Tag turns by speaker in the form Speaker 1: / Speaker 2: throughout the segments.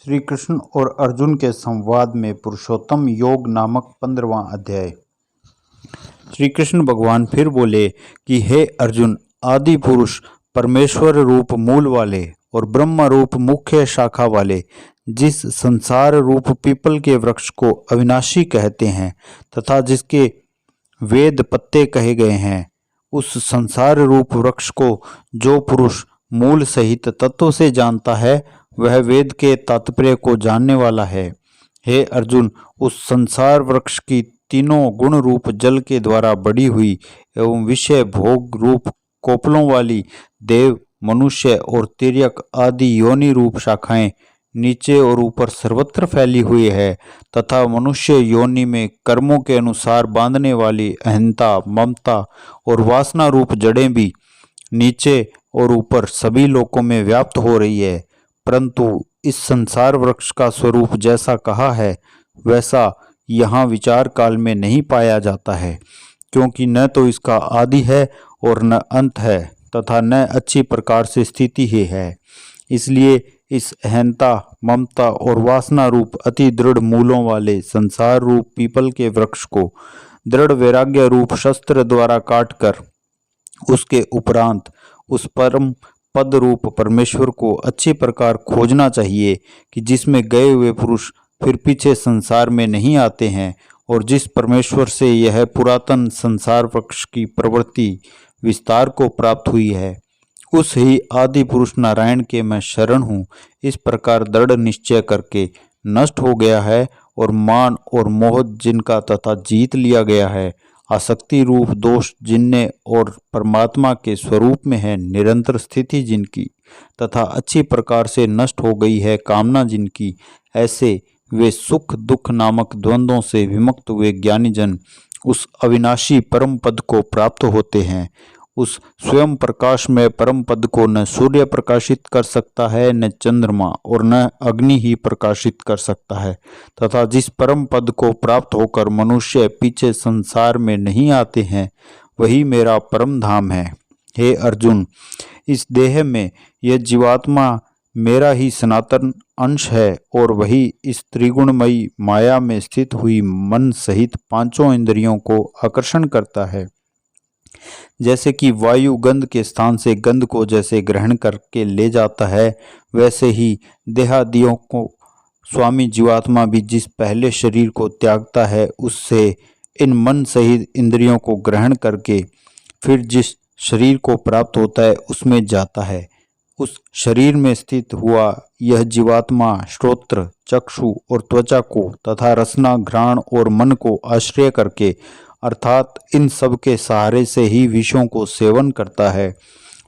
Speaker 1: श्री कृष्ण और अर्जुन के संवाद में पुरुषोत्तम योग नामक 15वां अध्याय। श्री कृष्ण भगवान फिर बोले कि हे अर्जुन, आदि पुरुष परमेश्वर रूप मूल वाले और ब्रह्म रूप मुख्य शाखा वाले जिस संसार रूप पीपल के वृक्ष को अविनाशी कहते हैं तथा जिसके वेद पत्ते कहे गए हैं, उस संसार रूप वृक्ष को जो पुरुष मूल सहित तत्व से जानता है वह वेद के तात्पर्य को जानने वाला है। हे अर्जुन, उस संसार वृक्ष की तीनों गुण रूप जल के द्वारा बढ़ी हुई एवं विषय भोग रूप कोपलों वाली देव, मनुष्य और तिर्यक आदि योनि रूप शाखाएं नीचे और ऊपर सर्वत्र फैली हुई है तथा मनुष्य योनि में कर्मों के अनुसार बांधने वाली अहंता, ममता और वासना रूप जड़ें भी नीचे और ऊपर सभी लोकों में व्याप्त हो रही है। परंतु इस संसार वृक्ष का स्वरूप जैसा कहा है वैसा यहाँ विचार काल में नहीं पाया जाता है, क्योंकि न तो इसका आदि है और न अंत है तथा न अच्छी प्रकार से स्थिति ही है। इसलिए इस अहंता, ममता और वासना रूप अति दृढ़ मूलों वाले संसार रूप पीपल के वृक्ष को दृढ़ वैराग्य रूप शस्त्र द्वारा काटकर उसके उपरांत उस परम पद रूप परमेश्वर को अच्छी प्रकार खोजना चाहिए कि जिसमें गए हुए पुरुष फिर पीछे संसार में नहीं आते हैं और जिस परमेश्वर से यह पुरातन संसार वृक्ष की प्रवृत्ति विस्तार को प्राप्त हुई है, उस ही आदि पुरुष नारायण के मैं शरण हूँ। इस प्रकार दृढ़ निश्चय करके नष्ट हो गया है और मान और मोह जिनका तथा जीत लिया गया है, आसक्ति रूप दोष जिनने और परमात्मा के स्वरूप में है निरंतर स्थिति जिनकी तथा अच्छी प्रकार से नष्ट हो गई है कामना जिनकी, ऐसे वे सुख दुख नामक द्वंद्वों से विमुक्त हुए ज्ञानी जन उस अविनाशी परम पद को प्राप्त होते हैं। उस स्वयं प्रकाश में परम पद को न सूर्य प्रकाशित कर सकता है, न चंद्रमा और न अग्नि ही प्रकाशित कर सकता है तथा जिस परम पद को प्राप्त होकर मनुष्य पीछे संसार में नहीं आते हैं वही मेरा परम धाम है। हे अर्जुन, इस देह में यह जीवात्मा मेरा ही सनातन अंश है और वही इस त्रिगुणमयी माया में स्थित हुई मन सहित पांचों इंद्रियों को आकर्षण करता है। जैसे कि वायु गंध के स्थान से गंध को जैसे ग्रहण करके ले जाता है, वैसे ही देहादियों को स्वामी जीवात्मा भी जिस पहले शरीर को त्यागता है उससे इन मन सहित इंद्रियों को ग्रहण करके फिर जिस शरीर को प्राप्त होता है उसमें जाता है। उस शरीर में स्थित हुआ यह जीवात्मा श्रोत्र, चक्षु और त्वचा को तथा रसना, घ्राण और मन को आश्रय करके अर्थात इन सब के सहारे से ही विषयों को सेवन करता है।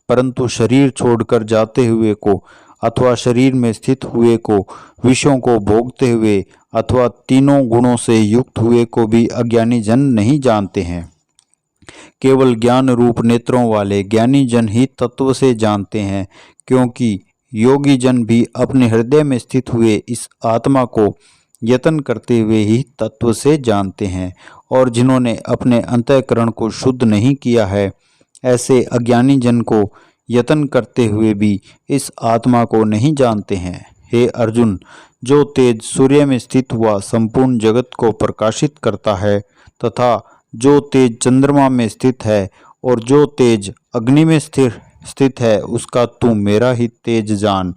Speaker 1: परंतु शरीर छोड़कर जाते हुए को अथवा शरीर में स्थित हुए को विषयों को भोगते हुए अथवा तीनों गुणों से युक्त हुए को भी अज्ञानी जन नहीं जानते हैं। केवल ज्ञान रूप नेत्रों वाले ज्ञानी जन ही तत्व से जानते हैं, क्योंकि योगी जन भी अपने हृदय में स्थित हुए इस आत्मा को यत्न करते हुए ही तत्व से जानते हैं। और जिन्होंने अपने अंतःकरण को शुद्ध नहीं किया है, ऐसे अज्ञानी जन को यत्न करते हुए भी इस आत्मा को नहीं जानते हैं। हे अर्जुन, जो तेज सूर्य में स्थित हुआ संपूर्ण जगत को प्रकाशित करता है तथा जो तेज चंद्रमा में स्थित है और जो तेज अग्नि में स्थित है, उसका तू मेरा ही तेज जान।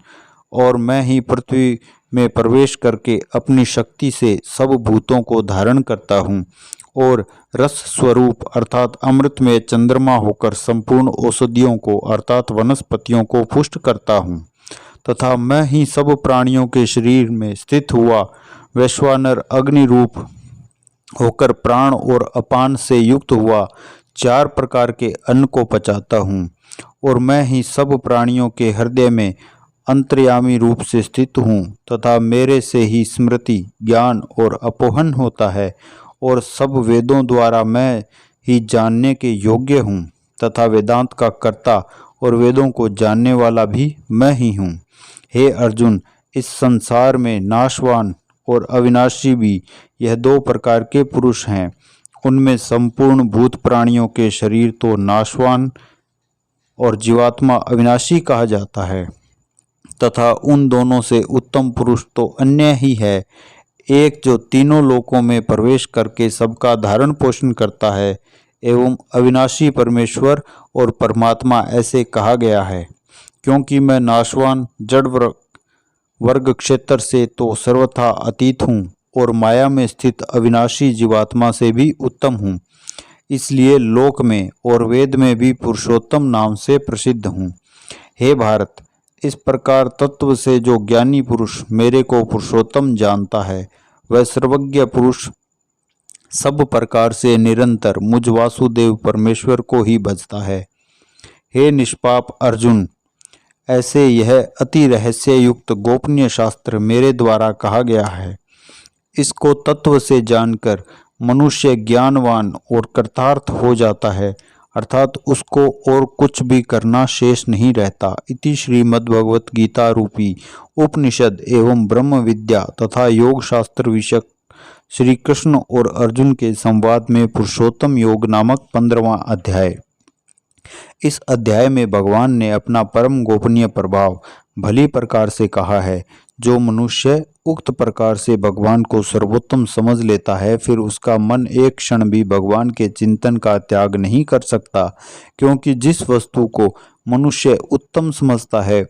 Speaker 1: और मैं ही पृथ्वी में प्रवेश करके अपनी शक्ति से सब भूतों को धारण करता हूँ और रस स्वरूप अर्थात अमृत में चंद्रमा होकर संपूर्ण औषधियों को अर्थात वनस्पतियों को पुष्ट करता हूँ तथा मैं ही सब प्राणियों के शरीर में स्थित हुआ वैश्वानर अग्नि रूप होकर प्राण और अपान से युक्त हुआ 4 प्रकार के अन्न को पचाता हूँ। और मैं ही सब प्राणियों के हृदय में अंतर्यामी रूप से स्थित हूँ तथा मेरे से ही स्मृति, ज्ञान और अपोहन होता है और सब वेदों द्वारा मैं ही जानने के योग्य हूँ तथा वेदांत का कर्ता और वेदों को जानने वाला भी मैं ही हूँ। हे अर्जुन, इस संसार में नाशवान और अविनाशी भी यह 2 प्रकार के पुरुष हैं। उनमें संपूर्ण भूत प्राणियों के शरीर तो नाशवान और जीवात्मा अविनाशी कहा जाता है, तथा उन दोनों से उत्तम पुरुष तो अन्य ही है, एक जो तीनों लोकों में प्रवेश करके सबका धारण पोषण करता है एवं अविनाशी परमेश्वर और परमात्मा ऐसे कहा गया है, क्योंकि मैं नाशवान जड़ वर्ग क्षेत्र से तो सर्वथा अतीत हूँ और माया में स्थित अविनाशी जीवात्मा से भी उत्तम हूँ, इसलिए लोक में और वेद में भी पुरुषोत्तम नाम से प्रसिद्ध हूँ। हे भारत, इस प्रकार तत्व से जो ज्ञानी पुरुष मेरे को पुरुषोत्तम जानता है, वह सर्वज्ञ पुरुष सब प्रकार से निरंतर मुझ वासुदेव परमेश्वर को ही भजता है। हे निष्पाप अर्जुन, ऐसे यह अति रहस्य युक्त गोपनीय शास्त्र मेरे द्वारा कहा गया है। इसको तत्व से जानकर मनुष्य ज्ञानवान और कृतार्थ हो जाता है, अर्थात उसको और कुछ भी करना शेष नहीं रहता। इति श्रीमद्भगवत गीता रूपी उपनिषद एवं ब्रह्म विद्या तथा योग शास्त्र विषयक श्री कृष्ण और अर्जुन के संवाद में पुरुषोत्तम योग नामक 15वां अध्याय। इस अध्याय में भगवान ने अपना परम गोपनीय प्रभाव भली प्रकार से कहा है। जो मनुष्य उक्त प्रकार से भगवान को सर्वोत्तम समझ लेता है, फिर उसका मन एक क्षण भी भगवान के चिंतन का त्याग नहीं कर सकता, क्योंकि जिस वस्तु को मनुष्य उत्तम समझता है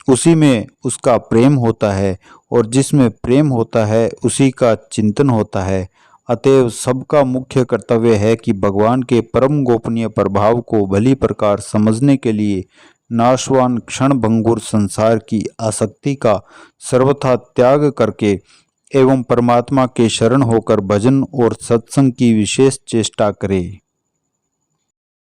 Speaker 1: उसी में उसका प्रेम होता है और जिसमें प्रेम होता है उसी का चिंतन होता है। अतएव सबका मुख्य कर्तव्य है कि भगवान के परम गोपनीय प्रभाव को भली प्रकार समझने के लिए नाशवान क्षण भंगुर संसार की आसक्ति का सर्वथा त्याग करके एवं परमात्मा के शरण होकर भजन और सत्संग की विशेष चेष्टा करे।